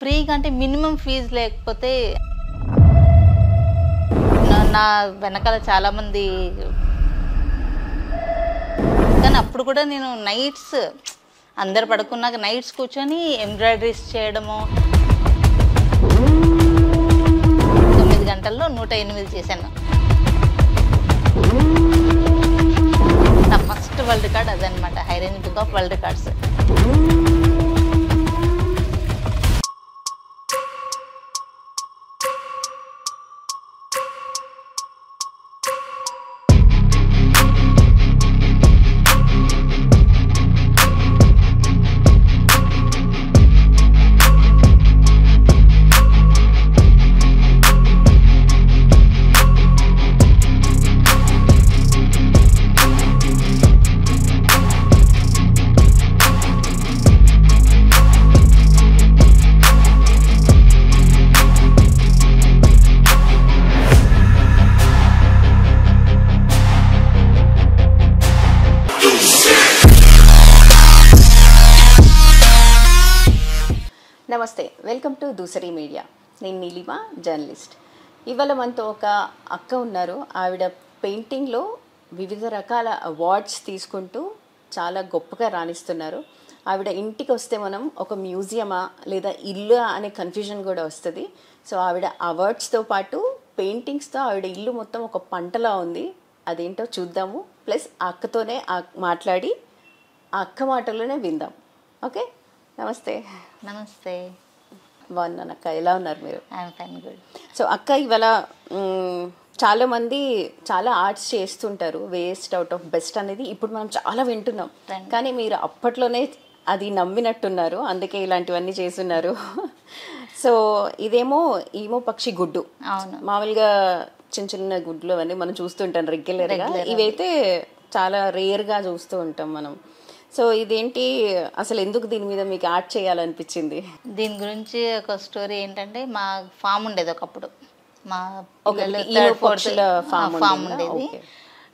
ఫ్రీగా అంటే minimum fee లేకపోతే నా వెనకాల చాలామంది, కానీ అప్పుడు కూడా నేను నైట్స్ అందరు పడుకున్నాక నైట్స్ కూర్చొని ఎంబ్రాయిడరీస్ చేయడము. 9 గంటల్లో 108 చేశాను. నా ఫస్ట్ వరల్డ్ రికార్డ్ అదనమాట, high range book of world records. నమస్తే, వెల్కమ్ టు దూసరి మీడియా. నేను నీలిమా, జర్నలిస్ట్. ఇవాళ మనతో ఒక అక్క ఉన్నారు. ఆవిడ పెయింటింగ్లో వివిధ రకాల అవార్డ్స్ తీసుకుంటూ చాలా గొప్పగా రాణిస్తున్నారు. ఆవిడ ఇంటికి వస్తే మనం ఒక మ్యూజియమా లేదా ఇల్లు అనే కన్ఫ్యూజన్ కూడా వస్తుంది. సో ఆవిడ అవార్డ్స్తో పాటు పెయింటింగ్స్తో ఆవిడ ఇల్లు మొత్తం ఒక పంటలా ఉంది. అదేంటో చూద్దాము. ప్లస్ ఆ అక్కతోనే మాట్లాడి ఆ అక్క మాటల్లోనే విందాం. ఓకే, నమస్తే. నమస్తే. బాగున్నాను అక్క, ఎలా ఉన్నారు మీరు? I'm fine, good. సో అక్క, ఇవాళ చాలామంది చాలా ఆర్ట్స్ చేస్తుంటారు, వేస్ట్ అవుట్ ఆఫ్ బెస్ట్ అనేది ఇప్పుడు మనం చాలా వింటున్నాం. కానీ మీరు అప్పట్లోనే అది నమ్మినట్టున్నారు, అందుకే ఇలాంటివన్నీ చేస్తున్నారు. సో ఇదేమో పక్షి గుడ్డు. అవును, మామూలుగా చిన్న చిన్న గుడ్లు అవన్నీ మనం చూస్తుంటాం రెగ్యులర్గా. ఇవైతే చాలా రేర్గా చూస్తూ ఉంటాం మనం. సో ఇదేంటి అసలు, ఎందుకు దీని మీద మీకు ఆర్ట్ చేయాలనిపించింది? దీని గురించి ఒక స్టోరీ ఏంటంటే, మా ఫామ్ ఉండేది ఒకప్పుడు. మా ఫామ్ ఉండేది.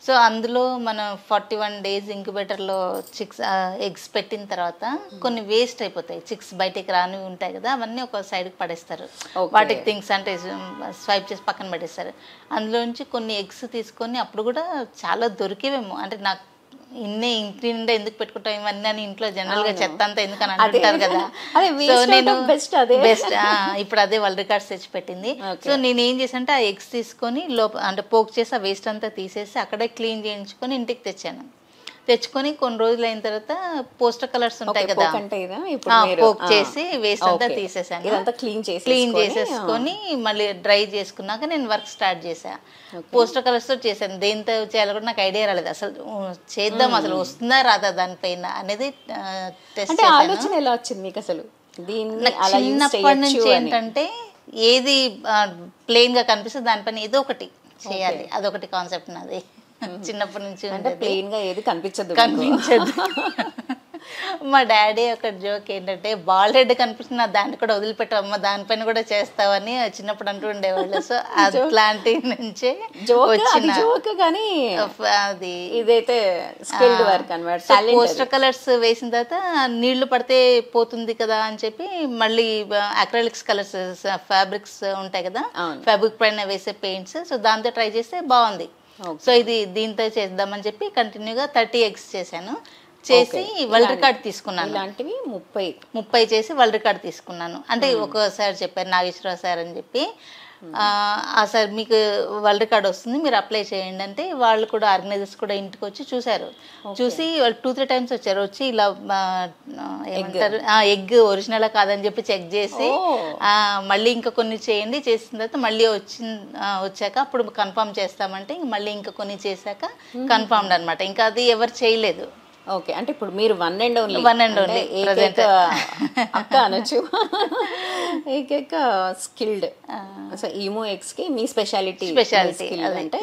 సో అందులో మనం 41 days ఇంక్యుబేటర్లో ఎగ్స్ పెట్టిన తర్వాత కొన్ని వేస్ట్ అయిపోతాయి. చిక్స్ బయటికి రాని ఉంటాయి కదా, అవన్నీ ఒక సైడ్కి పడేస్తారు. వాటికి థింగ్స్ అంటే స్వైప్ చేసి పక్కన పడేస్తారు. అందులోంచి కొన్ని ఎగ్స్ తీసుకొని, అప్పుడు కూడా చాలా దొరికేవేమో, అంటే నాకు ఇంటి నిండా ఎందుకు పెట్టుకుంటాం ఇవన్నీ అని ఇంట్లో జనరల్ గా చెత్త అంతా ఎందుకని అంటుంటారు కదా. సో నేను బెస్ట్ ఇప్పుడు అదే వరల్డ్ రికార్డ్స్ తెచ్చి పెట్టింది. సో నేను ఏం చేశానంటే, ఆ ఎగ్స్ తీసుకొని అంటే పోక్ చేసి ఆ వేస్ట్ అంతా తీసేసి అక్కడే క్లీన్ చేయించుకొని ఇంటికి తెచ్చుకొని కొన్ని రోజులు అయిన తర్వాత పోస్టర్ కలర్స్ ఉంటాయి కదా, పోక్ చేసి వేస్ట్ అంతా తీసేసాను. క్లీన్ చేసేసుకొని మళ్ళీ డ్రై చేసుకున్నాక నేను వర్క్ స్టార్ట్ చేసా. పోస్టర్ కలర్స్ తో చేశాను. దేంతో చేయాలో కూడా నాకు ఐడియా రాలేదు. అసలు చేద్దాం, అసలు వస్తుందా రాదా దానిపైన అనేది టెస్ట్ ఆలోచన ఎలా వచ్చింది మీకు అసలు? చిన్నప్పటి నుంచి ఏంటంటే, ఏది ప్లెయిన్ గా కనిపిస్తే దానిపైన ఏదో ఒకటి చేయాలి, అదొకటి కాన్సెప్ట్ నాది చిన్నప్పటి నుంచి. ప్లెయిన్ గా ఏది కనిపించదు. మా డాడీ ఒక జోక్ ఏంటంటే, బాల్ హెడ్ కనిపిస్తున్న దాన్ని కూడా వదిలిపెట్టమ్మా, దానిపైన కూడా చేస్తావని చిన్నప్పుడు అంటూ ఉండేవాళ్ళు. సో అట్లాంటి నుంచే కానీ అది ఇదైతే స్కిల్డ్ వర్క్ అన్నమాట. పోస్టర్ కలర్స్ వేసిన తర్వాత నీళ్లు పడితే పోతుంది కదా అని చెప్పి మళ్ళీ అక్రిలిక్స్ కలర్స్, ఫ్యాబ్రిక్స్ ఉంటాయి కదా, ఫ్యాబ్రిక్ పైన వేసే పెయింట్స్, సో దాంతో ట్రై చేస్తే బాగుంది. సో దీంతో చేద్దామని చెప్పి కంటిన్యూగా 30 eggs చేశాను. చేసి వరల్డ్ రికార్డ్ తీసుకున్నాను. ఇలాంటివి 30 చేసి వరల్డ్ రికార్డ్ తీసుకున్నాను. అంటే ఒకసారి చెప్పారు నాగేశ్వరరావు సార్ అని చెప్పి, ఆ సార్ మీకు వరల్డ్ రికార్డ్ వస్తుంది, మీరు అప్లై చేయండి అంటే, వాళ్ళు కూడా ఆర్గనైజర్స్ కూడా ఇంటికి వచ్చి చూశారు. చూసి వాళ్ళు 2-3 times వచ్చారు. వచ్చి ఇలా ఏమంటారు, ఎగ్ ఒరిజినల్ కాదని చెప్పి చెక్ చేసి, మళ్ళీ ఇంకా కొన్ని చేయండి, చేసిన తర్వాత మళ్ళీ వచ్చాక అప్పుడు కన్ఫర్మ్ చేస్తామంటే, మళ్ళీ ఇంకా కొన్ని చేశాక కన్ఫర్మ్డ్ అనమాట. ఇంకా అది ఎవరు చేయలేదు. ఓకే, అంటే ఇప్పుడు మీరు వన్ అండ్ ఓన్లీ అక్క అనొచ్చు, ఏకైక స్కిల్డ్. సో ఈమో ఎగ్స్ కి మీ స్పెషాలిటీ అంటే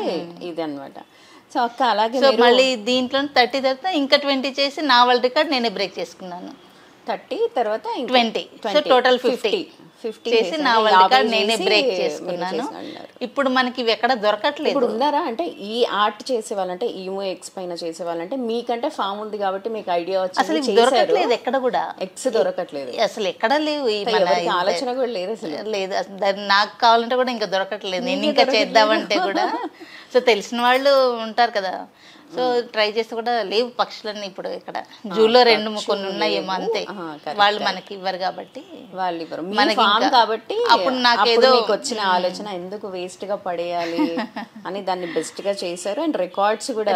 ఇది అనమాట. సో అక్క అలాగే మళ్ళీ దీంట్లో 30 తర్వాత ఇంకా 20 చేసి నా వరల్డ్ రికార్డ్ నేనే బ్రేక్ చేసుకున్నాను. 30 తర్వాత 20, సో టోటల్ 50. చేసి నా వరల్డ్ రికార్డ్ నేనే బ్రేక్ చేసుకున్నాను. ఇప్పుడు మనకి ఇవి ఎక్కడ దొరకట్లేదు. ఇప్పుడు ఉన్నారా అంటే ఈ ఆర్ట్ చేసే వాళ్ళంటే ఈమో ఎక్స్ పైన చేసే వాళ్ళంటే మీకంటే ఫామ్ ఉంది కాబట్టి మీకు ఐడియా వచ్చింది, అసలు దొరకట్లేదు ఎక్కడ కూడా, ఎక్స్ దొరకట్లేదు అసలు ఎక్కడ లేవు, ఆలోచన కూడా లేదు అసలు. లేదు అసలు నాకు కావాలంటే కూడా ఇంకా దొరకట్లేదు, నేను ఇంకా చేద్దామంటే కూడా. సో తెలిసిన వాళ్ళు ఉంటారు కదా, సో ట్రై చేస్తే కూడా లేవు పక్షులన్నీ ఇప్పుడు ఇక్కడ జూలో 2 కొన్ని ఉన్నాయేమో అంతే, వాళ్ళు మనకి ఇవ్వరు కాబట్టి. వాళ్ళు ఇవ్వరు మనకి కాబట్టి అప్పుడు నాకేదో వచ్చిన ఆలోచన ఎందుకు వేస్ట్ గా పడేయాలి అని దాన్ని బెస్ట్ గా చేశారు. అండ్ రికార్డ్స్ కూడా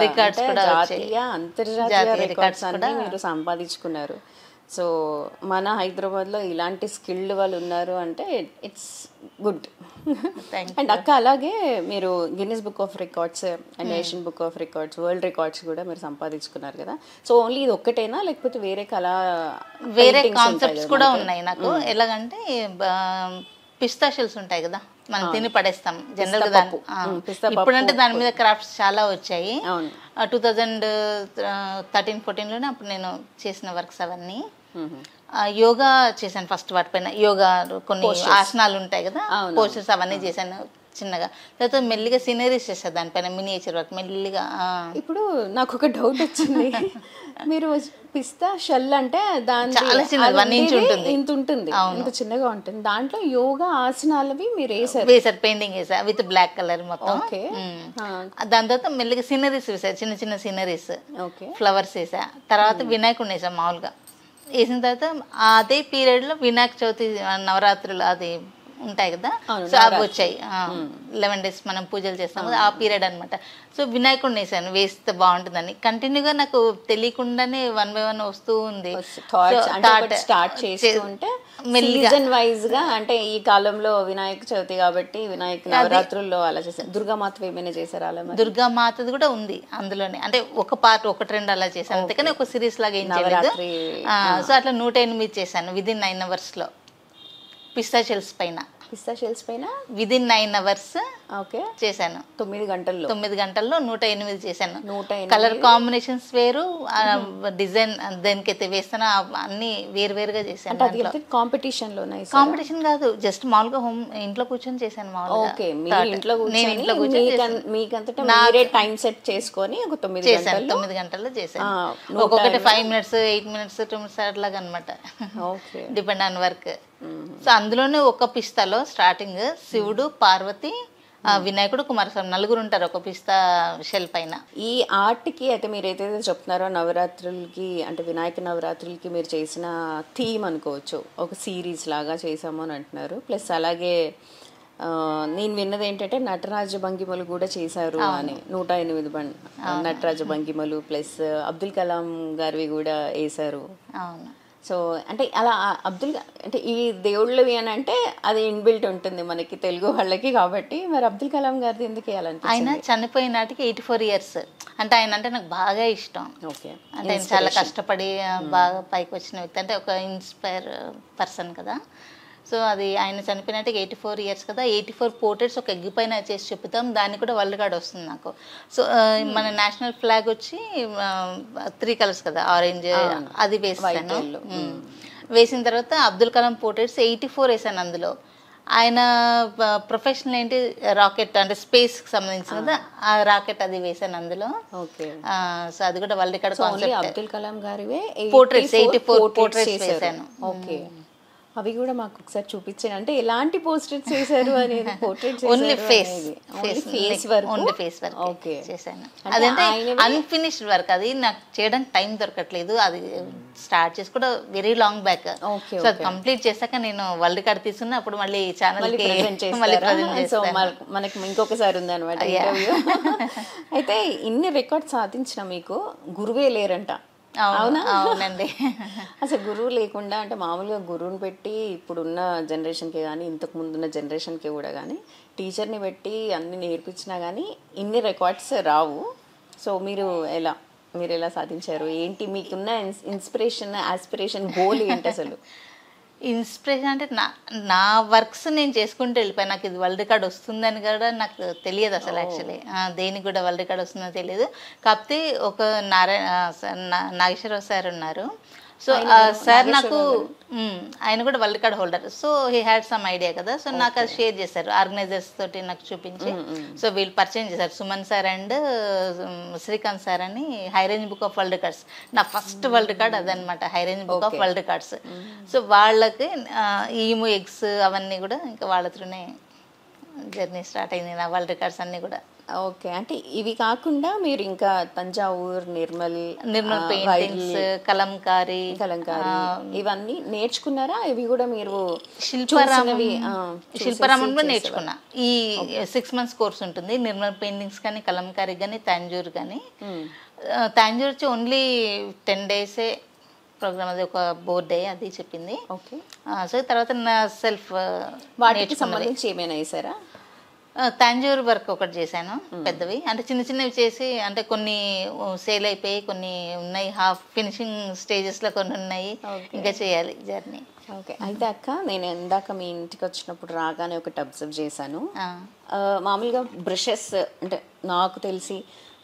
జాతీయ అంతర్జాతీయ రికార్డ్స్ అన్ని మీరు సంపాదించుకున్నారు. సో మన హైదరాబాద్లో ఇలాంటి స్కిల్డ్ వాళ్ళు ఉన్నారు అంటే ఇట్స్ గుడ్. అండ్ అక్క అలాగే మీరు Guinness book of records and Asian book of records, world records కూడా మీరు సంపాదించుకున్నారు కదా. సో ఓన్లీ ఇది ఒక్కటేనా లేకపోతే వేరే వేరే కాన్సెప్ట్స్ కూడా ఉన్నాయి నాకు? ఎలాగంటే పిస్తా షెల్స్ ఉంటాయి కదా, మనం తిని పడేస్తాం జనరల్ గా, ఇప్పుడంటే దాని మీద క్రాఫ్ట్స్ చాలా వచ్చాయి. 2013-14లోనే అప్పుడు నేను చేసిన వర్క్స్ అవన్నీ. యోగా చేశాను ఫస్ట్, వాటిపైన యోగా కొన్ని ఆసనాలు ఉంటాయి కదా, పోస్టర్స్ అవన్నీ చేశాను చిన్నగా. తర్వాత మెల్లిగా సీనరీస్ చేశాను దానిపైన, మినియేచర్ వర్క్ మెల్లిగా. ఇప్పుడు నాకు ఒక డౌట్ వచ్చింది, మీరు పిస్తా షెల్ అంటే దాని చాలా చిన్నది 1 ఇంచ్ ఉంటుంది, ఇంత ఉంటుంది, ఇంత చిన్నగా ఉంటుంది, దాంట్లో యోగా ఆసనాలవి మీరు వేసారు, పెయింటింగ్ వేసా విత్ బ్లాక్ కలర్ మొత్తం. దాని తర్వాత మెల్లిగా సీనరీస్ వేసారు, చిన్న చిన్న సీనరీస్, ఫ్లవర్స్ వేసా. తర్వాత వినాయకుడిని వేసా మామూలుగా. వేసిన తర్వాత అదే పీరియడ్ లో వినాయక చవితి నవరాత్రులు అది ఉంటాయి కదా, సో అవి వచ్చాయి. 11 days మనం పూజలు చేస్తాం కదా, ఆ పీరియడ్ అనమాట. సో వినాయకుడిని వేసాను, వేస్తే బాగుంటుందని. కంటిన్యూగా నాకు తెలియకుండానే 1 by 1 వస్తూ ఉంది. స్టార్ట్ చేస్తుంటే సీజన్ వైజ్ గా, అంటే ఈ కాలంలో వినాయక చవితి కాబట్టి వినాయక నవరాత్రుల్లో అలా చేశారు. దుర్గామాత ఏమైనా చేశారు అలా? దుర్గామాతది కూడా ఉంది అందులోనే, అంటే ఒక పార్ట్ 1-2 అలా చేశాను అంతేకాని ఒక సిరీస్ లాగా ఏం చేయలేదు. సో అట్లా 108 చేశాను విదిన్ 9 hours లో. పిస్తా షెల్స్ పైన విదిన్ 9 hours చేశాను. 9 గంటల్లో 108 చేశాను. కలర్ కాంబినేషన్స్ వేరు, డిజైన్ దేనికైతే వేస్తానో అన్ని వేరువేరుగా చేశాను. కాంపిటీషన్ కాదు, జస్ట్ మామూలుగా హోమ్ ఇంట్లో కూర్చొని చేశాను. మామూలుగా నేను ఇంట్లో కూర్చొని టైం సెట్ చేసుకొని 9 గంటల్లో చేశాను. ఒక్కొక్కటి 5 minutes 8 minutes 2 minutes అట్లాగా అనమాట, డిపెండ్ ఆన్ వర్క్. సో అందులోనే ఒక పిస్తాలో స్టార్టింగ్ శివుడు, పార్వతి, వినాయకుడు, కుమారస్వామి 4 ఉంటారు ఒక పిస్తా షెల్ పైన. ఈ ఆర్ట్కి అయితే మీరు ఏదైతే చెప్తున్నారో నవరాత్రులకి, అంటే వినాయక నవరాత్రులకి మీరు చేసిన థీమ్ అనుకోవచ్చు, ఒక సిరీస్ లాగా చేసాము అని అంటున్నారు. ప్లస్ అలాగే నేను విన్నది ఏంటంటే నటరాజ భంగిమలు కూడా చేశారు అని. 108 నటరాజ భంగిమలు ప్లస్ అబ్దుల్ కలాం గారివి కూడా వేశారు. సో అంటే అలా అంటే ఈ దేవుళ్ళవి అని అంటే అది ఇన్బిల్ట్ ఉంటుంది మనకి తెలుగు వాళ్ళకి కాబట్టి, మరి అబ్దుల్ కలాం గారిది ఎందుకు వేయాలంటే? ఆయన చనిపోయిన నాటికి 84 years. అంటే ఆయన అంటే నాకు బాగా ఇష్టం. అంటే ఆయన చాలా కష్టపడి బాగా పైకి వచ్చిన వ్యక్తి, అంటే ఒక ఇన్స్పైర్ పర్సన్ కదా. సో అది ఆయన చనిపోయినట్టుగా 84 years కదా, 84 portraits ఒక ఎగ్ పైన చేసి చెప్తాం, దానికి కూడా వరల్డ్ రికార్డ్ వస్తుంది నాకు. సో మన నేషనల్ ఫ్లాగ్ వచ్చి 3 colors కదా, ఆరెంజ్, అది వేసాను. వేసిన తర్వాత అబ్దుల్ కలాం పోర్ట్రేట్స్ 84 వేసాను అందులో. ఆయన ప్రొఫెషనల్ ఏంటి, రాకెట్ అంటే స్పేస్ కి సంబంధించి కదా, ఆ రాకెట్ అది వేసాను అందులో. సో అది కూడా world record concept. Abdul Kalam గారివే పోర్ట్రేట్స్ 84 పోర్ట్రేట్స్ వేసాను. అవి కూడా మాకు ఒకసారి చూపించాను, అంటే ఎలాంటి పోస్టర్స్ చేశారు అనేది. పోర్ట్రేట్స్ ఓన్లీ ఫేస్ వర్క్ చేశాను. అదంటే అన్ఫినిష్డ్ వర్క్, అది నాకు చేయడానికి టైం దొరకట్లేదు. అది స్టార్ట్ చేసి కూడా వెరీ లాంగ్ బ్యాక్. సో అది కంప్లీట్ చేశాక నేను వరల్డ్ రికార్డ్ తీసుకున్నా, అప్పుడు మళ్ళీ ఛానల్ కి మనకి ఇంకొకసారి ఉంది అనమాట ఇంటర్వ్యూ. అయితే ఇన్ని రికార్డ్ సాధించిన మీకు గురువే లేరంట? అవునండి. అసలు గురువు లేకుండా, అంటే మామూలుగా గురువుని పెట్టి ఇప్పుడున్న జనరేషన్కి కానీ ఇంతకు ముందున్న జనరేషన్కి కూడా కానీ టీచర్ని పెట్టి అన్ని నేర్పించినా కానీ ఇన్ని రికార్డ్స్ రావు. సో మీరు ఎలా సాధించారు? ఏంటి మీకున్న ఇన్స్పిరేషన్, ఆస్పిరేషన్, గోల్ ఏంటి అసలు? ఇన్స్పిరేషన్ అంటే నా వర్క్స్ నేను చేసుకుంటూ వెళ్ళిపోయాను. నాకు ఇది వరల్డ్ రికార్డ్ వస్తుందని కూడా నాకు తెలియదు అసలు. యాక్చువల్లీ దేనికి కూడా వరల్డ్ రికార్డ్ వస్తుందని తెలియదు. కాకపోతే ఒక నాగేశ్వరరావు సార్ ఉన్నారు. సో సార్ నాకు ఆయన కూడా world record holder. So he had some idea కదా, సో నాకు అది షేర్ చేశారు ఆర్గనైజర్స్ తోటి నాకు చూపించి. సో వీళ్ళు పరిచయం చేశారు, Suman sir and Srikanth sir అని, high range book of world records. నా ఫస్ట్ వరల్డ్ రికార్డ్ అదనమాట, high range book of world records. So వాళ్ళకి ఈము ఎగ్స్ అవన్నీ కూడా ఇంకా వాళ్ళతోనే జర్నీ స్టార్ట్ అయింది నా వరల్డ్ రికార్డ్స్ అన్నీ కూడా. ఓకే, అంటే ఇవి కాకుండా మీరు ఇంకా తంజావూర్, నిర్మల్ పెయింటింగ్స్, కలంకారీ ఇవన్నీ నేర్చుకున్నారా? ఇవి కూడా మీరు శిల్పారామం కూడా నేర్చుకున్నా. ఈ 6 months కోర్స్ ఉంటుంది, నిర్మల్ పెయింటింగ్స్ కానీ, కలంకారీ కానీ, తంజూర్ కానీ. తంజూర్ వచ్చి ఓన్లీ 10 days ప్రోగ్రామ్, అది ఒక బోర్డే అది చెప్పింది. ఓకే, సో తర్వాత నా సెల్ఫ్ వాటికి సంబంధించి ఏమైనా వేసారా? తంజూర్ వర్క్ ఒకటి చేశాను, పెద్దవి అంటే చిన్న చిన్నవి చేసి, అంటే కొన్ని సేల్ అయిపోయి, కొన్ని ఉన్నాయి హాఫ్ ఫినిషింగ్ స్టేజెస్లో, కొన్ని ఉన్నాయి ఇంకా చేయాలి జర్నీ. ఓకే, అయితే అక్క నేను ఇందాక మీ ఇంటికి వచ్చినప్పుడు రాగానే ఒకటి అబ్జర్వ్ చేశాను. మామూలుగా బ్రషెస్ అంటే నాకు తెలిసి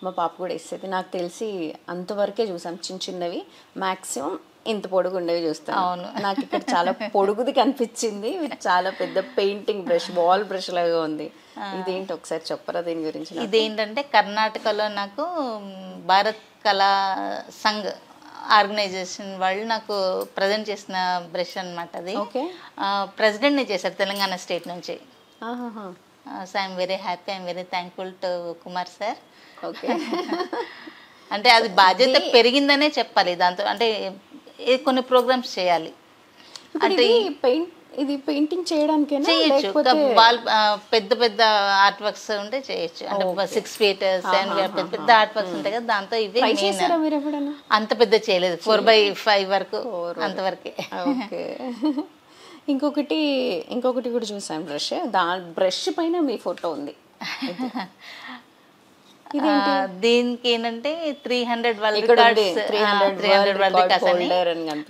మా పాప కూడా ఇస్తుంది, నాకు తెలిసి అంతవరకే చూసాం, చిన్న చిన్నవి మ్యాక్సిమం ఇంత పొడుగు ఉండేవి చూస్తాను. అవును, నాకు ఇక్కడ చాలా పొడుగుది కనిపించింది, చాలా పెద్ద పెయింటింగ్ బ్రష్, వాల్ బ్రష్ లాగా ఉంది. ఇదేంటి ఒకసారి చెప్పరా దీని గురించి? ఇదేంటంటే కర్ణాటకలో నాకు భారత్ కళా సంఘ్ ఆర్గనైజేషన్ వాళ్ళు నాకు ప్రజెంట్ చేసిన బ్రష్ అనమాట అది. ఓకే, ప్రెసిడెంట్ని చేశారు తెలంగాణ స్టేట్ నుంచి. So I'm very happy, I'm very thankful to Kumar sir. Okay, అంటే అది బాధ్యత పెరిగిందనే చెప్పాలి దాంతో, అంటే కొన్ని ప్రోగ్రామ్స్ చేయాలి అంటే ఇది పెయింటింగ్ చేయడానికి చేయొచ్చు. పెద్ద పెద్ద ఆర్ట్ వర్క్స్ ఉంటే చేయొచ్చు, అంటే 6 feet 7 feet పెద్ద పెద్ద ఆర్ట్ వర్క్స్ ఉంటాయి కదా, దాంతో ఇవి అంత పెద్ద చేయలేదు, 4x5 వరకు అంతవరకే. ఓకే, ఇంకొకటి కూడా చూసాను బ్రష్, బ్రష్ పైన మీ ఫోటో ఉంది. దీనికి ఏంటంటే 300 వరల్డ్ రికార్డ్స్, 300 వరల్డ్ రికార్డ్స్ అని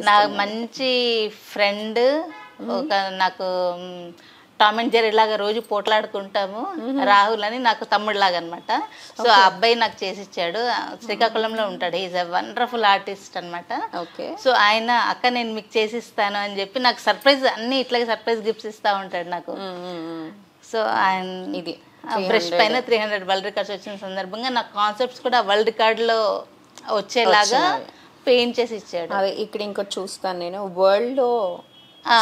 నా మంచి ఫ్రెండ్, ఒక నాకు టామ్ అండ్ జెర్రీ లాగా రోజు పోట్లాడుకుంటాము, రాహుల్ అని నాకు తమ్ముడు లాగా అనమాట. సో ఆ అబ్బాయి నాకు చేసి ఇచ్చాడు, శ్రీకాకుళంలో ఉంటాడు, ఈజ్ అ వండర్ఫుల్ ఆర్టిస్ట్ అనమాట. సో ఆయన అక్క నేను మీకు చేసిస్తాను అని చెప్పి నాకు సర్ప్రైజ్, అన్ని ఇట్లాగే సర్ప్రైజ్ గిఫ్ట్స్ ఇస్తా ఉంటాడు నాకు. సో ఆయన ఇది బ్రష్ పైన 300 వరల్డ్ రికార్డ్స్ వచ్చిన సందర్భంగా నా కాన్సెప్ట్స్ కూడా వరల్డ్ రికార్డులో వచ్చేలాగా పెయింట్ చేసి ఇచ్చాడు. అదే ఇక్కడ ఇంకోటి చూస్తాను నేను, వరల్డ్ లో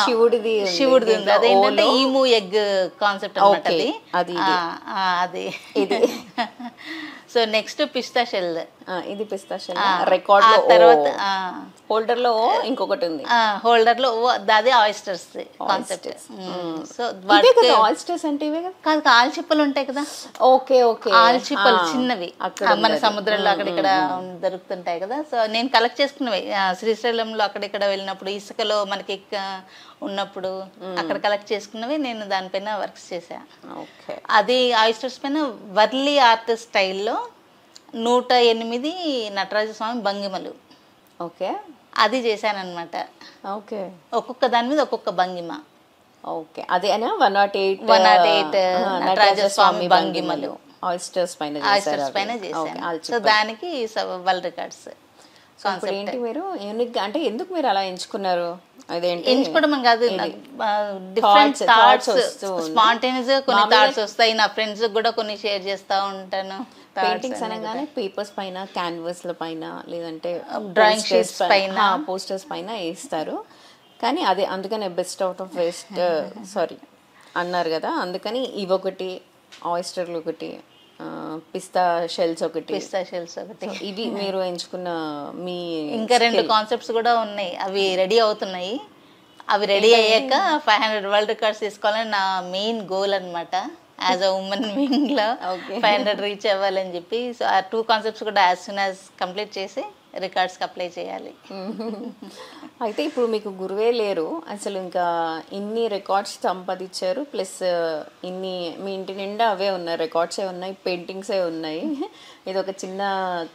శివుడిది ఉంది, అదేంటంటే ఈము ఎగ్ కాన్సెప్ట్ అనమాట అది. సో నెక్స్ట్ పిస్తా షెల్, ఇది పిస్తా షెల్ రికార్డ్ లో. తర్వాత హోల్డర్ లో ఇంకొకటి ఉంది, హోల్డర్ లో అదే ఆయిస్టర్స్ కాన్సెప్ట్. సో ఆయిస్టర్స్ అంటే ఇవే కాదు, ఆల్చిప్పలు ఉంటాయి కదా. ఓకే ఓకే, ఆల్చిప్పలు చిన్నవి మన సముద్రంలో అక్కడిక్కడ దొరుకుతుంటాయి కదా. సో నేను కలెక్ట్ చేసుకున్నవి శ్రీశైలంలో అక్కడిక్కడ వెళ్ళినప్పుడు, ఇసుకలో మనకి ఉన్నప్పుడు అక్కడ కలెక్ట్ చేసుకున్నవి నేను దానిపైన వర్క్స్ చేశా. అది ఆయిస్టర్స్ పైన వర్లీ ఆర్ట్ స్టైల్లో 108 నటరాజ స్వామి భంగిమలు. ఓకే, అది చేశానమాట. ఓకే, ఒక్కొక్క దాని మీద ఒక్కొక్క భంగిమ. ఓకే, అదే 108 నటరాజ స్వామి భంగిమలు ఆయిస్టర్స్ పైన చేశాను. సో దానికి వరల్డ్ రికార్డ్స్. ఏంటి మీరు యూనిక్ అంటే ఎందుకు మీరు అలా ఎంచుకున్నారు? ఎంచుకోవడం కాదు, డిఫరెంట్ థాట్స్ స్పాంటేనియస్ గా కొన్ని థాట్స్ వస్తాయి, నా ఫ్రెండ్స్ కూడా కొన్ని షేర్ చేస్తా ఉంటాను. పెయింటింగ్స్ అనగానే పేపర్స్ పైన, క్యాన్వాస్ల పైన, లేదంటే డ్రాయింగ్ షీట్స్ పైన, పోస్టర్స్ పైన వేస్తారు. కానీ అదే అందుకనే బెస్ట్ అవుట్ ఆఫ్ వేస్ట్ అన్నారు కదా, అందుకని ఇవొకటి, ఆయిస్టర్లు ఒకటి, పిస్తా షెల్స్ ఒకటి, ఇవి మీరు ఎంచుకున్న మీ. ఇంకా 2 కాన్సెప్ట్స్ కూడా ఉన్నాయి, అవి రెడీ అవుతున్నాయి. అవి రెడీ అయ్యాక 500 వరల్డ్ రికార్డ్స్ తీసుకోవాలని నా మెయిన్ గోల్ అనమాట. యాజ్ అ ఉమెన్ బీయింగ్ లో 500 రీచ్ అవ్వాలని చెప్పి. సో ఆ 2 కాన్సెప్ట్స్ కూడా యాజ్ సూన్ యాజ్ కంప్లీట్ చేసి రికార్డ్స్కి అప్లై చేయాలి. అయితే ఇప్పుడు మీకు గురువే లేరు అసలు, ఇంకా ఇన్ని రికార్డ్స్ సంపాదించారు, ప్లస్ ఇన్ని మీ ఇంటి నిండా అవే ఉన్నాయి, రికార్డ్సే ఉన్నాయి, పెయింటింగ్సే ఉన్నాయి. ఇది ఒక చిన్న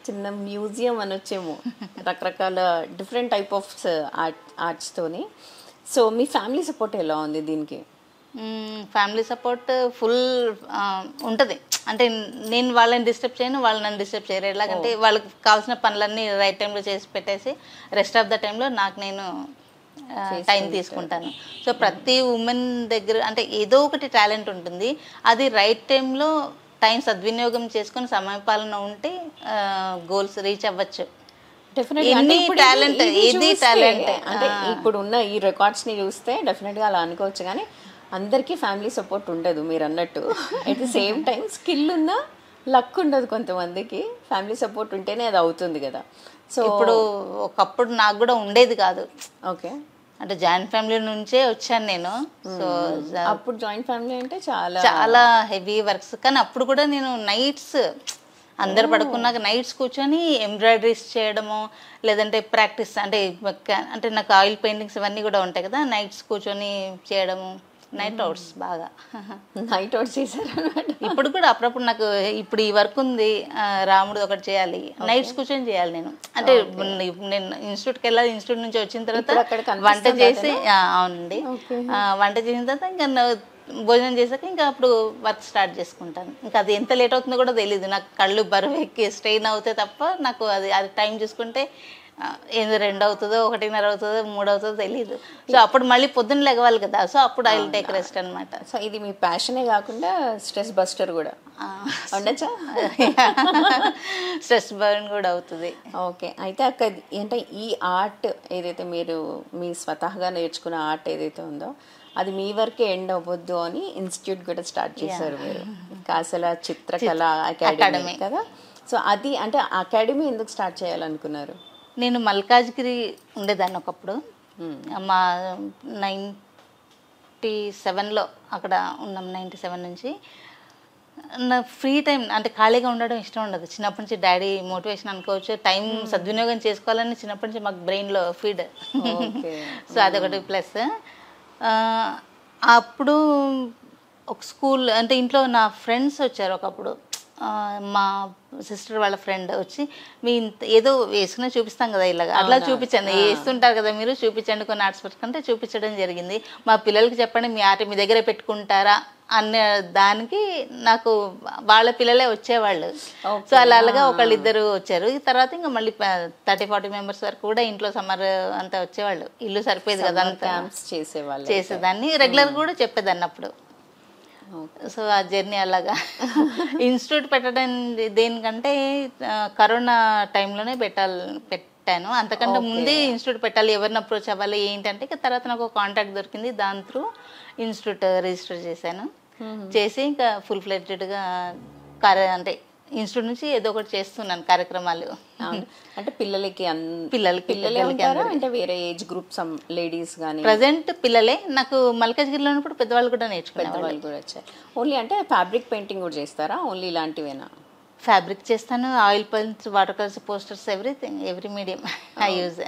చిన్న మ్యూజియం అనొచ్చేమో, రకరకాల డిఫరెంట్ టైప్ ఆఫ్ ఆర్ట్స్తోని. సో మీ ఫ్యామిలీ సపోర్ట్ ఎలా ఉంది దీనికి? ఫ్యామిలీ సపోర్ట్ ఫుల్ ఉంటుంది. అంటే నేను వాళ్ళని డిస్టర్బ్ చేయను, వాళ్ళు నన్ను డిస్టర్బ్ చేయరు. ఎలాగంటే వాళ్ళకి కావాల్సిన పనులన్నీ రైట్ టైంలో చేసి పెట్టేసి రెస్ట్ ఆఫ్ ద టైంలో నాకు నేను టైం తీసుకుంటాను. సో ప్రతి ఉమెన్ దగ్గర అంటే ఏదో ఒకటి టాలెంట్ ఉంటుంది. అది రైట్ టైంలో టైం సద్వినియోగం చేసుకొని సమయపాలన ఉంటే గోల్స్ రీచ్ అవ్వచ్చు. అంటే ఇప్పుడు ఉన్న ఈ రికార్డ్స్ ని చూస్తే డెఫినెట్ గా అలా అనుకోవచ్చు, కానీ అందరికీ ఫ్యామిలీ సపోర్ట్ ఉండదు మీరు అన్నట్టు. At the same time skill ఉన్న లక్ ఉండదు కొంతమందికి, ఫ్యామిలీ సపోర్ట్ ఉంటేనే అది అవుతుంది కదా. సో ఇప్పుడు ఒకప్పుడు నాకు కూడా ఉండేది కాదు. ఓకే, అంటే జాయింట్ ఫ్యామిలీ నుంచే వచ్చాను నేను. సో అప్పుడు జాయింట్ ఫ్యామిలీ అంటే చాలా చాలా హెవీ వర్క్స్. కానీ అప్పుడు కూడా నేను నైట్స్ అందరు పడుకున్నాక నైట్స్ కూర్చొని ఎంబ్రాయిడరీస్ చేయడము, లేదంటే ప్రాక్టీస్ అంటే అంటే నాకు ఆయిల్ పెయింటింగ్స్ ఇవన్నీ కూడా ఉంటాయి కదా, నైట్స్ కూర్చొని చేయడము, నైట్ అవుట్స్ బాగా నైట్ అవుట్స్ చేశారు అనమాట. ఇప్పుడు కూడా అప్పుడప్పుడు నాకు ఇప్పుడు ఈ వర్క్ ఉంది, రాముడు ఒకటి చేయాలి, నైట్స్ కూర్చొని చేయాలి నేను. అంటే నేను ఇన్స్టిట్యూట్కి వెళ్ళాలి, ఇన్స్టిట్యూట్ నుంచి వచ్చిన తర్వాత వంట చేసి అవునండి, వంట చేసిన తర్వాత ఇంకా భోజనం చేశాక ఇంకా అప్పుడు వర్క్ స్టార్ట్ చేసుకుంటాను. ఇంకా అది ఎంత లేట్ అవుతుందో కూడా తెలియదు నాకు. కళ్ళు బరువు ఎక్కి స్ట్రెయిన్ అవుతే తప్ప నాకు అది టైం చూసుకుంటే 2 అవుతుందో 1:30 అవుతుందో 3 అవుతుందో తెలియదు. సో అప్పుడు మళ్ళీ పొద్దున్న లెగవాలి కదా, సో అప్పుడు ఐ విల్ టేక్ రెస్ట్ అనమాట. సో ఇది మీ ప్యాషనే కాకుండా స్ట్రెస్ బస్టర్ కూడా ఉండొచ్చా? స్ట్రెస్ బర్న్ కూడా అవుతుంది. ఓకే, అయితే అక్కడ అంటే ఈ ఆర్ట్ ఏదైతే మీరు మీ స్వతహాగా నేర్చుకున్న ఆర్ట్ ఏదైతే ఉందో అది మీ వరకే ఎండ్ అవ్వద్దు అని ఇన్స్టిట్యూట్ కూడా స్టార్ట్ చేశారు మీరు, కాసల చిత్రకళ అకాడమీ కదా. సో అది అంటే అకాడమీ ఎందుకు స్టార్ట్ చేయాలనుకున్నారు? నేను మల్కాజ్గిరి ఉండేదాన్ని ఒకప్పుడు, మా 97లో అక్కడ ఉన్నాం. 97 నుంచి నా ఫ్రీ టైం అంటే ఖాళీగా ఉండడం ఇష్టం ఉండదు. చిన్నప్పటి నుంచి డాడీ మోటివేషన్ అనుకోవచ్చు, టైం సద్వినియోగం చేసుకోవాలని చిన్నప్పటి నుంచి మాకు బ్రెయిన్లో ఫీడ్. సో అదొకటి ప్లస్. అప్పుడు ఒక స్కూల్ అంటే ఇంట్లో నా ఫ్రెండ్స్ వచ్చారు ఒకప్పుడు, మా సిస్టర్ వాళ్ళ ఫ్రెండ్ వచ్చి మీ ఏదో వేసుకునే చూపిస్తాం కదా ఇలాగా, అట్లా చూపించండి, వేస్తుంటారు కదా మీరు, చూపించండి కొన్ని ఆర్ట్స్ పెట్టుకుంటే చూపించడం జరిగింది. మా పిల్లలకి చెప్పండి మీ ఆర్ట్ మీ దగ్గరే పెట్టుకుంటారా అనే దానికి నాకు వాళ్ళ పిల్లలే వచ్చేవాళ్ళు. సో అలాగా ఒకళ్ళు ఇద్దరు వచ్చారు. తర్వాత ఇంకా మళ్ళీ 30-40 మెంబర్స్ వరకు కూడా ఇంట్లో సమ్మర్ అంతా వచ్చేవాళ్ళు. ఇల్లు సరిపోయేది కదా, అంతా చేసేదాన్ని, రెగ్యులర్ కూడా చెప్పేదాన్ని అప్పుడు. సో ఆ జర్నీ అలాగా. ఇన్స్టిట్యూట్ పెట్టడం దేనికంటే కరోనా టైంలోనే పెట్టాను. అంతకంటే ముందే ఇన్స్టిట్యూట్ పెట్టాలి, ఎవరిని అప్రోచ్ అవ్వాలి ఏంటంటే తర్వాత నాకు ఒక కాంటాక్ట్ దొరికింది, దాని త్రూ ఇన్స్టిట్యూట్ రిజిస్టర్ చేశాను. చేసి ఇంకా ఫుల్ ఫ్లెడ్జ్డ్గా అంటే ఇన్స్టిట్యూట్ నుంచి ఏదో ఒకటి చేస్తున్నాను కార్యక్రమాలు. అంటే పిల్లలకి అంటే వేరే ఏజ్ గ్రూప్ లేడీస్ కానీ ప్రజెంట్ పిల్లలే. నాకు మల్కాజ్గిరిలో ఉన్నప్పుడు పెద్దవాళ్ళు కూడా నేర్చుకున్నారు. కూడా వచ్చారు. ఓన్లీ అంటే ఫ్యాబ్రిక్ పెయింటింగ్ కూడా చేస్తారా? ఓన్లీ ఇలాంటివేనా? ఫ్యాబ్రిక్ చేస్తాను, oil paints, water colours, posters, everything, every medium I use.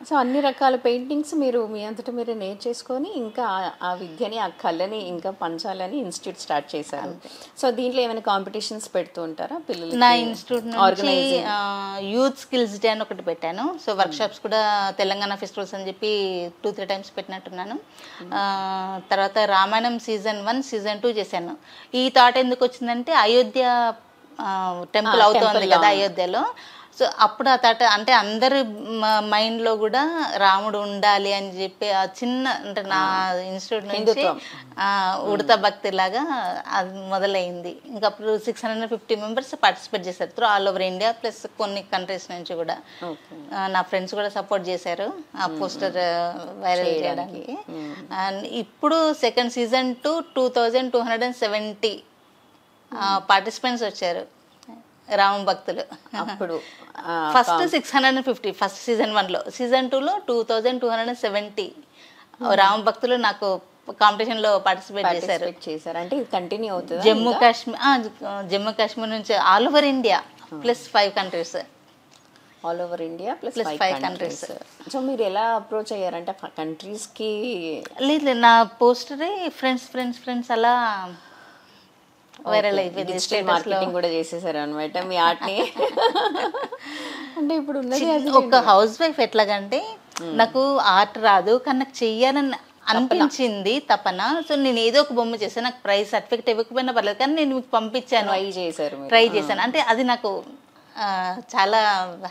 So అన్ని రకాల పెయింటింగ్స్ మీరు మీ అంతటా మీరే నేర్చేసుకొని ఇంకా ఆ విద్యని ఆ కళని ఇంకా పంచాలని ఇన్స్టిట్యూట్ స్టార్ట్ చేశారు. సో దీంట్లో ఏమైనా కాంపిటీషన్స్ పెడుతూ ఉంటారా పిల్లలు? నా ఇన్స్టిట్యూట్ నుంచి యూత్ స్కిల్స్ డే అని ఒకటి పెట్టాను. సో వర్క్ షాప్స్ కూడా తెలంగాణ ఫెస్టివల్స్ అని చెప్పి 2-3 టైమ్స్ పెట్టినట్టున్నాను. తర్వాత రామాయణం సీజన్ 1, సీజన్ 2 చేశాను. ఈ థాట్ ఎందుకు వచ్చిందంటే అయోధ్య టెంపుల్ అవుతోంది కదా అయోధ్యలో. సో అప్పుడు ఆ థాట్ అంటే అందరి మైండ్లో కూడా రాముడు ఉండాలి అని చెప్పి ఆ చిన్న అంటే నా ఇన్స్టిట్యూట్ నుంచి ఉడతా భక్తి లాగా అది మొదలైంది. ఇంకా అప్పుడు 650 మెంబర్స్ పార్టిసిపేట్ చేశారు through all over India, plus కొన్ని కంట్రీస్ నుంచి కూడా. నా ఫ్రెండ్స్ కూడా సపోర్ట్ చేశారు ఆ పోస్టర్ వైరల్ చేయడానికి. అండ్ ఇప్పుడు సెకండ్ సీజన్ 2 2270 పార్టిసిపెంట్స్ వచ్చారు. రామ భక్తులు అప్పుడు ఫస్ట్ 650 ఫస్ట్ సీజన్ 1లో, సీజన్ 2లో 2270 రామ భక్తులు నాకు కాంపిటీషన్ లో పార్టిసిపేట్ చేశారు. అంటే కంటిన్యూ అవుతుంది జమ్మూ కాశ్మీర్ నుంచి all over India plus 5 countries. All over India plus 5 countries. So మీరు ఎలా అప్రోచ్ అయ్యారంటే కంట్రీస్కి? లేదు, నా పోస్టరే ఫ్రెండ్స్ అలా వైరల్ అయిపోయింది. డిజిటల్ మార్కెటింగ్ కూడా చేసేసారు అనమాట మీ ఆర్ట్ని. అంటే ఇప్పుడు ఉన్నది ఒక హౌస్ వైఫ్ ఎట్లాగంటే నాకు ఆర్ట్ రాదు కానీ నాకు చెయ్యాలని అనిపించింది తపన. సో నేను ఏదో ఒక బొమ్మ చేశాను, నాకు ప్రైజ్ సర్టిఫికేట్ ఇవ్వకపోయినా పర్లేదు కానీ నేను మీకు పంపించాను, ట్రై చేశాను. అంటే అది నాకు చాలా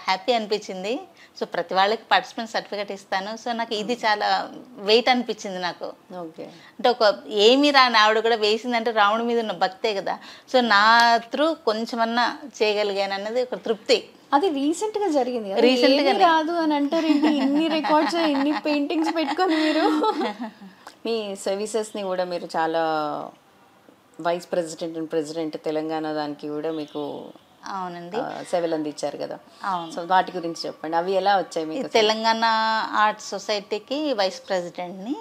హ్యాపీ అనిపించింది. సో ప్రతి వాళ్ళకి పార్టిసిపెంట్ సర్టిఫికేట్ ఇస్తాను. సో నాకు ఇది చాలా వెయిట్ అనిపించింది నాకు. అంటే ఒక ఏమి రాని ఆవిడ కూడా వేసిందంటే రావణి మీద ఉన్న భక్తే కదా. సో నా త్రూ కొంచెమన్నా చేయగలిగాను అన్నది ఒక తృప్తి. అది రీసెంట్ గా జరిగింది. రీసెంట్ గా రాదు అని అంటారు, ఇన్ని రికార్డ్స్ ఇన్ని పెయింటింగ్స్ పెట్టుకొని మీరు మీ సర్వీసెస్ ని కూడా మీరు చాలా vice president and president Telangana దానికి కూడా మీకు అవునండి సేవలు అందించారు కదా. సో వాటి గురించి చెప్పండి, అవి ఎలా వచ్చాయి మీకు? తెలంగాణ ఆర్ట్ సొసైటీకి వైస్ ప్రెసిడెంట్ని.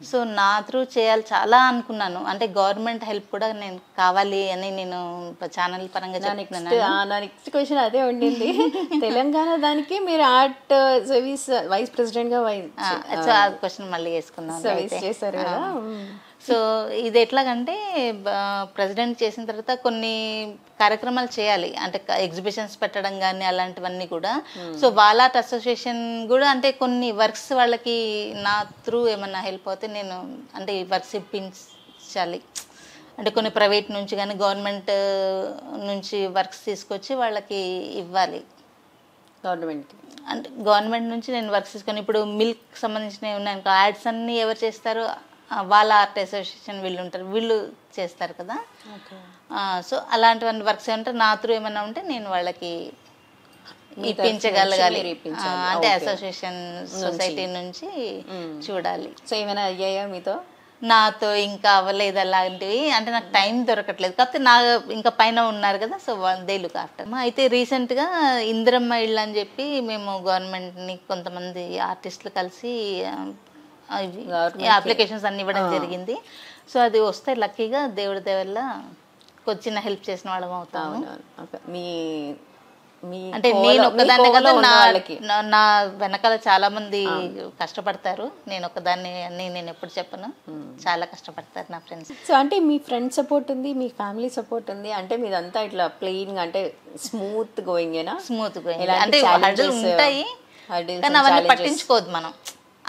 సో నా త్రూ చేయాలి చాలా అనుకున్నాను. అంటే గవర్నమెంట్ హెల్ప్ కూడా నేను కావాలి అని నేను ఛానల్ పరంగా చెప్తున్నాను. నా నెక్స్ట్ క్వశ్చన్ అదే ఉండింది. తెలంగాణ దానికి మీరు ఆర్ట్ సర్వీస్ వైస్ ప్రెసిడెంట్ గా ఆ క్వశ్చన్ మళ్ళీ వేసుకున్నాను. సర్వీస్ చేశారు కదా. సో ఇది ఎట్లాగంటే ప్రెసిడెంట్ చేసిన తర్వాత కొన్ని కార్యక్రమాలు చేయాలి, అంటే ఎగ్జిబిషన్స్ పెట్టడం కానీ అలాంటివన్నీ కూడా. సో వాళ్ళ ఆర్ట్ అసోసియేషన్ కూడా అంటే కొన్ని వర్క్స్ వాళ్ళకి నా త్రూ ఏమన్నా హెల్ప్ అవుతే నేను అంటే ఈ వర్క్స్ ఇప్పించాలి. అంటే కొన్ని ప్రైవేట్ నుంచి కానీ గవర్నమెంట్ నుంచి వర్క్స్ తీసుకొచ్చి వాళ్ళకి ఇవ్వాలి. అంటే గవర్నమెంట్ నుంచి నేను వర్క్స్ తీసుకొని ఇప్పుడు మిల్క్ సంబంధించినవి ఉన్నాయి, యాడ్స్ అన్నీ ఎవరు చేస్తారు? వాళ్ళ ఆర్ట్ అసోసియేషన్ వీళ్ళు ఉంటారు, వీళ్ళు చేస్తారు కదా. సో అలాంటివన్నీ వర్క్స్ ఏమంటే నా త్రూ ఏమన్నా ఉంటే నేను వాళ్ళకి ఇప్పించగలగాలి. అంటే అసోసియేషన్ సొసైటీ నుంచి చూడాలి. సో ఏమైనా అయ్యాయా మీతో? నాతో ఇంకా అవ్వలేదు అలాంటివి. అంటే నాకు టైం దొరకట్లేదు, కాకపోతే నా ఇంకా పైన ఉన్నారు కదా. So they look after. అయితే రీసెంట్గా ఇందిరమ్మ ఇళ్ళు అని చెప్పి మేము గవర్నమెంట్ని కొంతమంది ఆర్టిస్టులు కలిసి అప్లికేషన్స్ అన్ని ఇవ్వడం జరిగింది. సో అది వస్తే లక్కీగా దేవుడి దేవల్ల చిన్న హెల్ప్ చేసిన వాళ్ళం అవుతాము. అంటే నేను ఒక్కదాన్ని కదా, నా వెనకాల చాలా మంది కష్టపడతారు. నేను ఒక్కదాన్ని అని నేను ఎప్పుడు చెప్పను, చాలా కష్టపడతారు నా ఫ్రెండ్స్. సో అంటే మీ ఫ్రెండ్ సపోర్ట్ ఉంది, మీ ఫ్యామిలీ సపోర్ట్ ఉంది, అంటే మీదంతా ఇట్లా ప్లెయిన్ అంటే స్మూత్ గోయింగేనా? Smooth going. అంటే హర్డల్ ఉంటాయి కానీ అవన్నీ పట్టించుకోవద్దు మనం.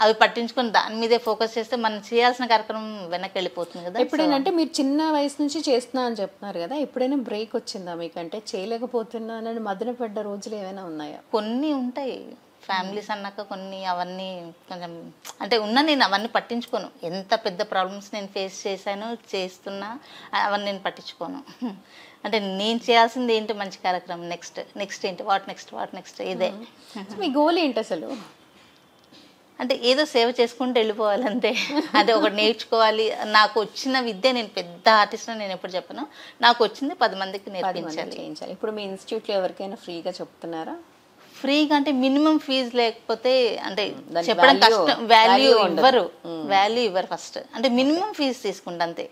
అవి పట్టించుకొని దాని మీదే ఫోకస్ చేస్తే మనం చేయాల్సిన కార్యక్రమం వెనక్కి వెళ్ళిపోతుంది కదా. ఎప్పుడైనా అంటే మీరు చిన్న వయసు నుంచి చేస్తున్నా అని చెప్తున్నారు కదా, ఎప్పుడైనా బ్రేక్ వచ్చిందా మీకు? అంటే చేయలేకపోతున్నా అని మదన పడ్డ రోజులు ఏమైనా ఉన్నాయా? కొన్ని ఉంటాయి, ఫ్యామిలీస్ అన్నాక కొన్ని అవన్నీ కొంచెం అంటే నేను అవన్నీ పట్టించుకోను. ఎంత పెద్ద ప్రాబ్లమ్స్ నేను ఫేస్ చేశాను, చేస్తున్నా, అవన్నీ నేను పట్టించుకోను. అంటే నేను చేయాల్సింది ఏంటి, మంచి కార్యక్రమం, నెక్స్ట్ ఏంటి, వాట్ నెక్స్ట్ ఇదే. మీ గోల్ ఏంటి అసలు? అంటే ఏదో సేవ చేసుకుంటూ వెళ్ళిపోవాలంతే. అంటే ఒకటి నేర్చుకోవాలి. నాకు వచ్చిన విద్య, నేను పెద్ద ఆర్టిస్ట్ నేను ఎప్పుడు చెప్పను, నాకు వచ్చింది 10 మందికి నేర్పించాలి. ఇప్పుడు మీ ఇన్స్టిట్యూట్లో ఎవరికైనా ఫ్రీగా చెప్తున్నారా? ఫ్రీగా అంటే మినిమం ఫీజు లేకపోతే అంటే చెప్పడం కష్టం. వాల్యూ ఇవ్వరు ఫస్ట్. అంటే మినిమం ఫీజు తీసుకుంటా అంతే.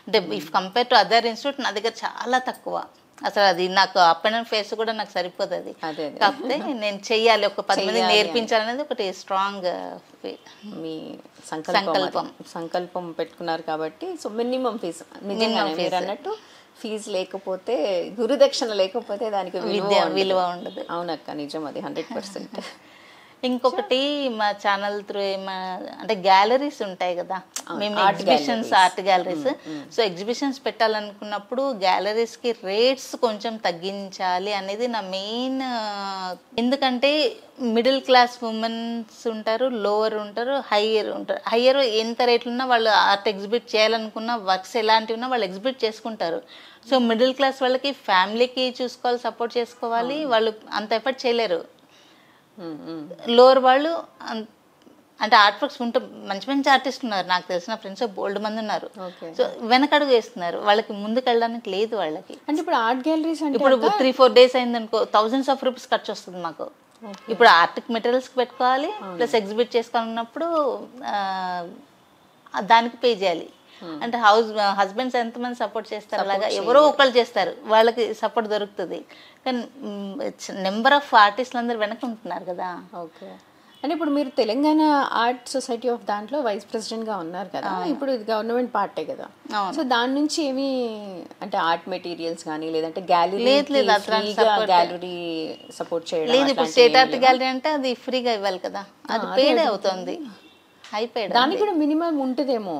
అంటే if compare to other institute నా దగ్గర చాలా తక్కువ. అసలు అది నాకు అప్ అండ్ ఫేస్ కూడా నాకు సరిపోతుంది. కాకపోతే నేను చెయ్యాలి, ఒక 10 మంది నేర్పించాలనేది ఒకటి స్ట్రాంగ్ మీ సంకల్పం పెట్టుకున్నారు కాబట్టి. సో మినిమం ఫీజు మీరు అన్నట్టు ఫీజు లేకపోతే, గురుదక్షిణ లేకపోతే దానికి విలువ ఉండదు. అవునక్క, నిజం, అది 100%. ఇంకొకటి మా ఛానల్ త్రూ అంటే గ్యాలరీస్ ఉంటాయి కదా, మేము exhibitions, art galleries. So exhibitions పెట్టాలనుకున్నప్పుడు గ్యాలరీస్కి రేట్స్ కొంచెం తగ్గించాలి అనేది నా మెయిన్. ఎందుకంటే మిడిల్ క్లాస్ ఉమెన్స్ ఉంటారు, లోవర్ ఉంటారు, హయ్యర్ ఉంటారు. హయ్యర్ ఎంత రేట్లు ఉన్నా వాళ్ళు ఆర్ట్ ఎగ్జిబిట్ చేయాలనుకున్న వర్క్స్ ఎలాంటివి ఉన్నా వాళ్ళు ఎగ్జిబిట్ చేసుకుంటారు. సో మిడిల్ క్లాస్ వాళ్ళకి ఫ్యామిలీకి చూసుకోవాలి, సపోర్ట్ చేసుకోవాలి, వాళ్ళు అంత ఎఫర్ట్ చేయలేరు. లోవర్ వాళ్ళు అంటే ఆర్ట్ వర్క్స్ ఉంటే మంచి మంచి ఆర్టిస్ట్ ఉన్నారు, నాకు తెలిసిన ఫ్రెండ్స్ బోల్డ్ మంది ఉన్నారు. ఓకే. సో వెనకడుగు వేస్తున్నారు, వాళ్ళకి ముందుకు వెళ్ళడానికి లేదు వాళ్ళకి. అంటే ఇప్పుడు ఆర్ట్ గ్యాలరీస్ అంటే ఇప్పుడు 3-4 days అయిందనుకో థౌజండ్స్ ఆఫ్ రూపీస్ ఖర్చు వస్తుంది మాకు. ఇప్పుడు ఆర్టిక్ మెటీరియల్స్కి పెట్టుకోవాలి, ప్లస్ ఎగ్జిబిట్ చేసుకోవాలన్నప్పుడు దానికి పే చేయాలి. అంటే హస్బెండ్స్ ఎంతమంది సపోర్ట్ చేస్తారు, అలాగా ఎవరో ఒకళ్ళు చేస్తారు, వాళ్ళకి సపోర్ట్ దొరుకుతుంది. కానీ నెంబర్ ఆఫ్ ఆర్టిస్టులు అందరూ వెనక ఉంటున్నారు కదా. ఓకే. అంటే ఇప్పుడు మీరు తెలంగాణ ఆర్ట్ సొసైటీ ఆఫ్ దాంట్లో వైస్ ప్రెసిడెంట్గా ఉన్నారు కదా, ఇప్పుడు ఇది గవర్నమెంట్ పార్టే కదా, సో దాని నుంచి ఏమి అంటే ఆర్ట్ మెటీరియల్స్ కానీ లేదంటే గ్యాలరీ సపోర్ట్ చేయడం లేదు. ఇప్పుడు స్టేట్ ఆర్ట్ గ్యాలరీ అంటే అది ఫ్రీగా ఇవ్వాలి కదా, అది పేడ్ అవుతుంది, హై పేడ్. దానికి కూడా మినిమం ఉంటుందేమో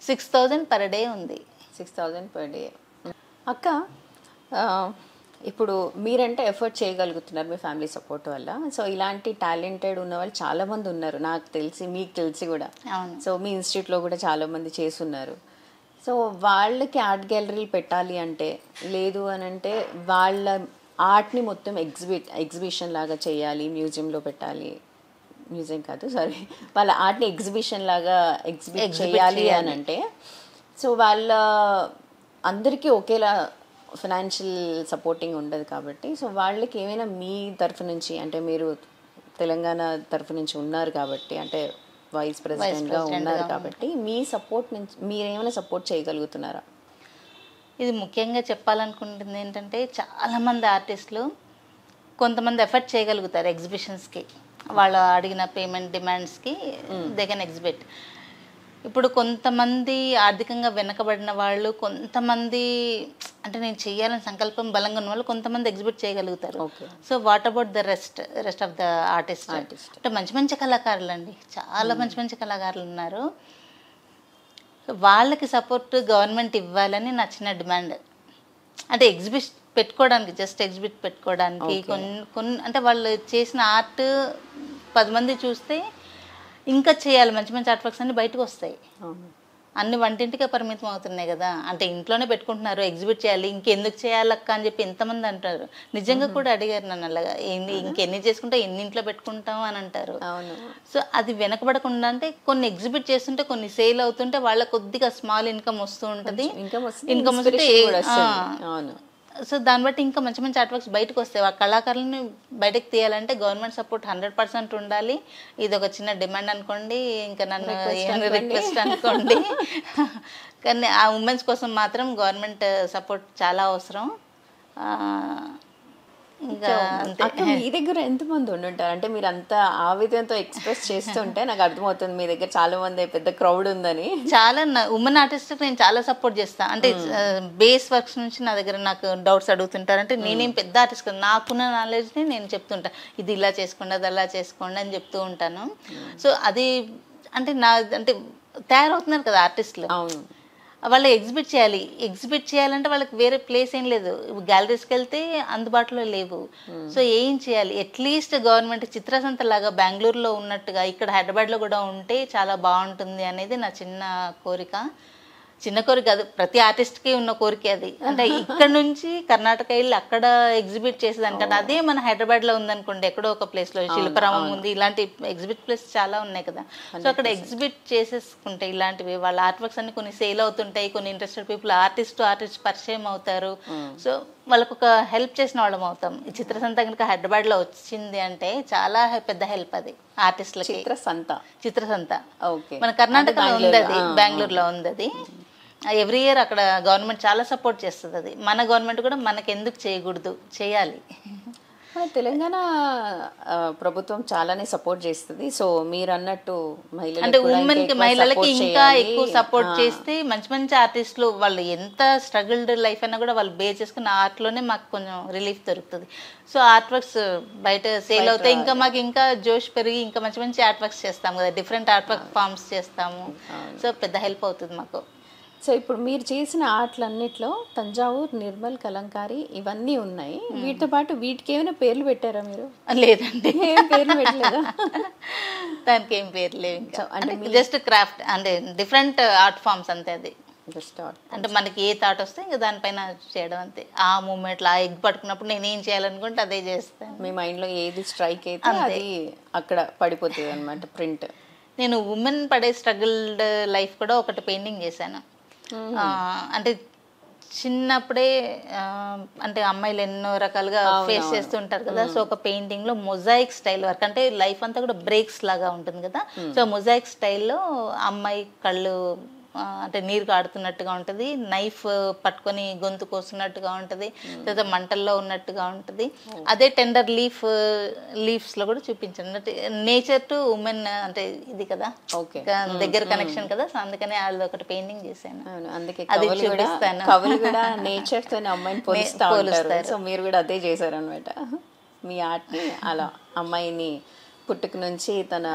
6,000 per day ఉంది. 6,000 per day. అక్క, ఇప్పుడు మీరంటే ఎఫర్ట్ చేయగలుగుతున్నారు మీ ఫ్యామిలీ సపోర్ట్ వల్ల. సో ఇలాంటి టాలెంటెడ్ ఉన్న వాళ్ళు చాలామంది ఉన్నారు, నాకు తెలిసి మీకు తెలిసి కూడా. సో మీ ఇన్స్టిట్యూట్లో కూడా చాలామంది చేస్తున్నారు. సో వాళ్ళకి ఆర్ట్ గ్యాలరీలు పెట్టాలి అంటే, లేదు అని అంటే వాళ్ళ ఆర్ట్ని మొత్తం ఎగ్జిబిషన్ లాగా చేయాలి, మ్యూజియంలో పెట్టాలి, మ్యూజియం కాదు సారీ, వాళ్ళ ఆర్ట్ని ఎగ్జిబిషన్ లాగా ఎగ్జిబిట్ చేయాలి అని అంటే, సో వాళ్ళ అందరికీ ఒకేలా ఫైనాన్షియల్ సపోర్టింగ్ ఉండదు కాబట్టి, సో వాళ్ళకి ఏమైనా మీ తరఫు నుంచి, అంటే మీరు తెలంగాణ తరఫు నుంచి ఉన్నారు కాబట్టి, అంటే వైస్ ప్రెసిడెంట్గా ఉన్నారు కాబట్టి, మీ సపోర్ట్ నుంచి మీరు ఏమైనా సపోర్ట్ చేయగలుగుతున్నారా? ఇది ముఖ్యంగా చెప్పాలనుకుంటుంది ఏంటంటే, చాలామంది ఆర్టిస్టులు కొంతమంది ఎఫర్ట్ చేయగలుగుతారు ఎగ్జిబిషన్స్కి, వాళ్ళు అడిగిన పేమెంట్ డిమాండ్స్కి దే కెన్ ఎగ్జిబిట్. ఇప్పుడు కొంతమంది ఆర్థికంగా వెనకబడిన వాళ్ళు, కొంతమంది అంటే నేను చేయాలని సంకల్పం బలంగా ఉన్న వాళ్ళు కొంతమంది ఎగ్జిబిట్ చేయగలుగుతారు. So what about the rest of the artist? అంటే మంచి మంచి కళాకారులు అండి, చాలా మంచి మంచి కళాకారులు ఉన్నారు. వాళ్ళకి సపోర్ట్ గవర్నమెంట్ ఇవ్వాలని నా చిన్న డిమాండ్. అంటే ఎగ్జిబిట్ పెట్టుకోవడానికి, జస్ట్ ఎగ్జిబిట్ పెట్టుకోవడానికి కొన్ని అంటే వాళ్ళు చేసిన ఆర్ట్ 10 మంది చూస్తే ఇంకా చేయాలి, మంచి మంచి ఆర్ట్ వర్క్స్ అన్ని బయటకు వస్తాయి. అన్ని వంటింటికే పరిమితం అవుతున్నాయి కదా, అంటే ఇంట్లోనే పెట్టుకుంటున్నారు, ఎగ్జిబిట్ చేయాలి, ఇంకెందుకు చేయాలక్క అని చెప్పి ఎంతమంది అంటారు. నిజంగా కూడా అడిగారు నన్ను అలాగా, ఇంకెన్ని చేసుకుంటా, ఎన్ని ఇంట్లో పెట్టుకుంటాం అని అంటారు. సో అది వెనకబడకుండా అంటే కొన్ని ఎగ్జిబిట్ చేస్తుంటే, కొన్ని సేల్ అవుతుంటే వాళ్ళ కొద్దిగా స్మాల్ ఇన్కమ్ వస్తూ ఉంటుంది. ఇన్కమ్ వస్తే సో దాన్ని బట్టి ఇంకా మంచి మంచి ఆర్ట్ వర్క్స్ బయటకు వస్తాయి. ఆ కళాకారులను బయటకు తీయాలంటే గవర్నమెంట్ సపోర్ట్ 100% ఉండాలి. ఇది ఒక చిన్న డిమాండ్ అనుకోండి, ఇంకా నన్ను రిక్వెస్ట్ అనుకోండి. కానీ ఆ ఉమెన్స్ కోసం మాత్రం గవర్నమెంట్ సపోర్ట్ చాలా అవసరం. ఇంకా మీ దగ్గర ఎంతమంది ఉండుంటారు? అంటే మీరు అంత ఆవేదనతో ఎక్స్ప్రెస్ చేస్తుంటే నాకు అర్థమవుతుంది మీ దగ్గర చాలా మంది పెద్ద క్రౌడ్ ఉందని. చాలా ఉమెన్ ఆర్టిస్ట్ నేను చాలా సపోర్ట్ చేస్తాను. అంటే బేస్ వర్క్స్ నుంచి నా దగ్గర నాకు డౌట్స్ అడుగుతుంటారు. అంటే నేనేం పెద్ద ఆర్టిస్ట్ కదా, నాకున్న నాలెడ్జ్ని నేను చెప్తుంటాను, ఇది ఇలా చేసుకోండి, అది అలా చేసుకోండి అని చెప్తూ ఉంటాను. సో అది అంటే అంటే తయారవుతున్నారు కదా ఆర్టిస్టులు, వాళ్ళు ఎగ్జిబిట్ చేయాలంటే వాళ్ళకి వేరే ప్లేస్ ఏం లేదు, గ్యాలరీస్కి వెళ్తే అందుబాటులో లేవు. సో ఏం చేయాలి, అట్లీస్ట్ గవర్నమెంట్ చిత్రసంత లాగా బెంగళూరులో ఉన్నట్టుగా ఇక్కడ హైదరాబాద్లో కూడా ఉంటే చాలా బాగుంటుంది అనేది నా చిన్న కోరిక. చిన్న కోరిక కాదు, ప్రతి ఆర్టిస్ట్కి ఉన్న కోరిక అది. అంటే ఇక్కడ నుంచి కర్ణాటక వెళ్ళి అక్కడ ఎగ్జిబిట్ చేసేదానికంటే అదే మన హైదరాబాద్లో ఉందనుకోండి, ఎక్కడో ఒక ప్లేస్లో శిల్పరామం ఉంది, ఇలాంటి ఎగ్జిబిట్ ప్లేస్ చాలా ఉన్నాయి కదా. సో అక్కడ ఎగ్జిబిట్ చేసేసుకుంటే ఇలాంటివి వాళ్ళ ఆర్ట్ వర్క్స్ అన్ని కొన్ని సేల్ అవుతుంటాయి, కొన్ని ఇంట్రెస్టెడ్ పీపుల్ ఆర్టిస్ట్ పరిచయం అవుతారు. సో వాళ్ళకు ఒక హెల్ప్ చేసిన వాళ్ళం అవుతాం. ఈ చిత్రసంత కనుక హైదరాబాద్లో వచ్చింది అంటే చాలా పెద్ద హెల్ప్ అది ఆర్టిస్టులకి. చిత్రసంత మన కర్ణాటకలో ఉంది, అది బెంగళూరులో ఉంది. అది ఎవ్రీ ఇయర్ అక్కడ గవర్నమెంట్ చాలా సపోర్ట్ చేస్తుంది. అది మన గవర్నమెంట్ కూడా మనకి ఎందుకు చేయకూడదు, చేయాలి. తెలంగాణ ప్రభుత్వం చాలానే సపోర్ట్ చేస్తుంది. సో మీరు అన్నట్టు అంటే మహిళలకి ఇంకా ఎక్కువ సపోర్ట్ చేస్తే మంచి మంచి ఆర్టిస్టులు వాళ్ళు ఎంత స్ట్రగుల్డ్ లైఫ్ అయినా కూడా వాళ్ళు బేర్ చేసుకున్న ఆర్ట్లోనే మాకు కొంచెం రిలీఫ్ దొరుకుతుంది. సో ఆర్ట్ వర్క్స్ బయట సేల్ అవుతాయి, ఇంకా మాకు ఇంకా జోష్ పెరిగి ఇంకా మంచి మంచి ఆర్ట్ వర్క్స్ చేస్తాము కదా, డిఫరెంట్ ఆర్ట్ వర్క్ ఫార్మ్స్ చేస్తాము. సో పెద్ద హెల్ప్ అవుతుంది మాకు. సో ఇప్పుడు మీరు చేసిన ఆర్ట్లన్నిట్లో తంజావూర్, నిర్మల్, కలంకారీ ఇవన్నీ ఉన్నాయి. వీటితో పాటు వీటికి ఏమైనా పేర్లు పెట్టారా మీరు? లేదండి, ఏం పేర్లు పెట్టలేదా? దానికి ఏం పేర్లు లేవు. అంటే జస్ట్ క్రాఫ్ట్ అంటే డిఫరెంట్ ఆర్ట్ ఫార్మ్స్ అంతే. అది జస్ట్ ఆర్ట్ అంటే మనకి ఏ థాట్ వస్తే ఇంకా దానిపైన చేయడం అంతే. ఆ మూమెంట్లో ఆ ఎగ్ పట్టుకున్నప్పుడు నేను ఏం చేయాలనుకుంటే అదే చేస్తాను. మీ మైండ్లో ఏది స్ట్రైక్ అయితే అది అక్కడ పడిపోతుంది అనమాట ప్రింట్. నేను ఉమెన్ పడే స్ట్రగుల్డ్ లైఫ్ కూడా ఒకటి పెయింటింగ్ చేశాను. అంటే చిన్నప్పుడే అంటే అమ్మాయిలు ఎన్నో రకాలుగా ఫేస్ చేస్తుంటారు కదా. సో ఒక పెయింటింగ్ లో మొజాయిక్ స్టైల్ వర్క్, అంటే లైఫ్ అంతా కూడా బ్రేక్స్ లాగా ఉంటుంది కదా. సో మొజాయిక్ స్టైల్లో అమ్మాయి కళ్ళు అంటే నీరు కాడుతున్నట్టుగా ఉంటుంది, నైఫ్ పట్టుకొని గొంతు కోస్తున్నట్టుగా ఉంటుంది, తర్వాత మంటల్లో ఉన్నట్టుగా ఉంటుంది. అదే టెండర్ లీవ్స్ లో కూడా చూపించాను. అంటే నేచర్ టు ఉమెన్ అంటే ఇది కదా, దగ్గర కనెక్షన్ కదా. సో అందుకనే అది ఒకటి పెయింటింగ్ చేశాను. అందుకే అది చూపిస్తాను. కవులు కూడా నేచర్ తో అమ్మాయిని పోలుస్తారు. సో మీరు కూడా అదే చేశారు అనమాట. మీ ఆర్ట్ ని అలా అమ్మాయిని పుట్టుక నుంచి తన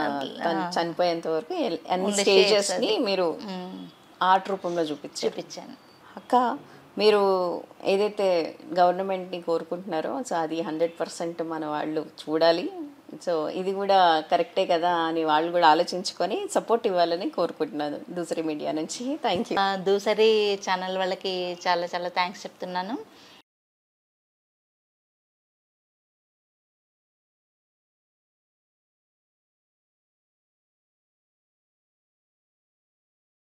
చనిపోయేంత వరకు అన్ని స్టేజెస్ ని మీరు ఆర్ట్ రూపంలో చూపించాను. అక్క, మీరు ఏదైతే గవర్నమెంట్ని కోరుకుంటున్నారో సో అది 100% మన వాళ్ళు చూడాలి. సో ఇది కూడా కరెక్టే కదా అని వాళ్ళు కూడా ఆలోచించుకొని సపోర్ట్ ఇవ్వాలని కోరుకుంటున్నాను దూసరి మీడియా నుంచి. Thank you. దూసరి ఛానల్ వాళ్ళకి చాలా చాలా థ్యాంక్స్ చెప్తున్నాను.